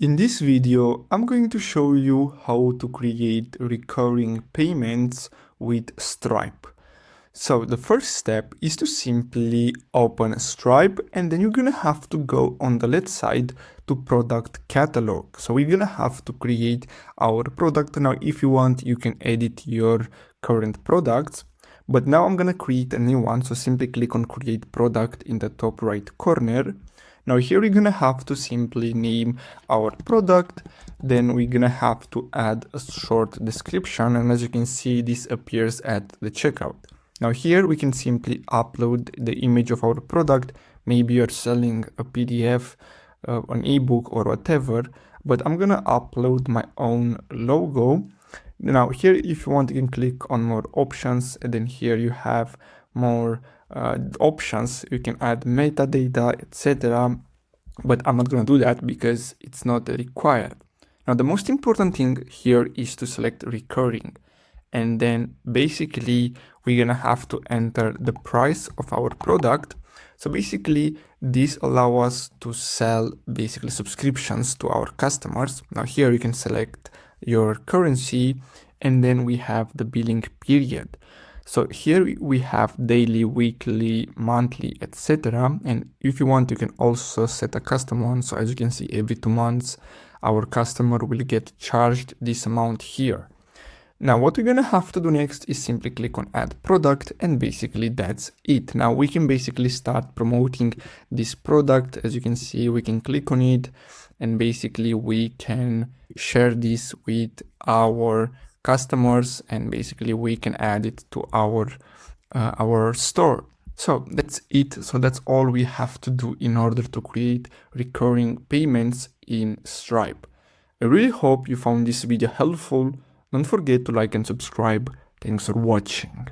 In this video, I'm going to show you how to create recurring payments with Stripe. So the first step is to simply open Stripe, and then you're gonna have to go on the left side to product catalog. So we're gonna have to create our product. Now, if you want, you can edit your current products, but now I'm gonna create a new one. So simply click on create product in the top right corner. Now here we're gonna have to simply name our product, then we're gonna have to add a short description, and as you can see, this appears at the checkout. Now here we can simply upload the image of our product. Maybe you're selling a PDF, an ebook or whatever, but I'm gonna upload my own logo. Now here, if you want, you can click on more options, and then here you have more options. You can add metadata, etc. But I'm not going to do that because it's not required. Now, the most important thing here is to select recurring. And then basically we're going to have to enter the price of our product. So basically this allows us to sell basically subscriptions to our customers. Now here you can select your currency, and then we have the billing period. So here we have daily, weekly, monthly, etc. And if you want, you can also set a custom one. So as you can see, every 2 months, our customer will get charged this amount here. Now, what we're gonna have to do next is simply click on add product, and basically that's it. Now we can basically start promoting this product. As you can see, we can click on it, and basically we can share this with our customers, and basically we can add it to our store. So that's it. So that's all we have to do in order to create recurring payments in Stripe. I really hope you found this video helpful. Don't forget to like and subscribe. Thanks for watching.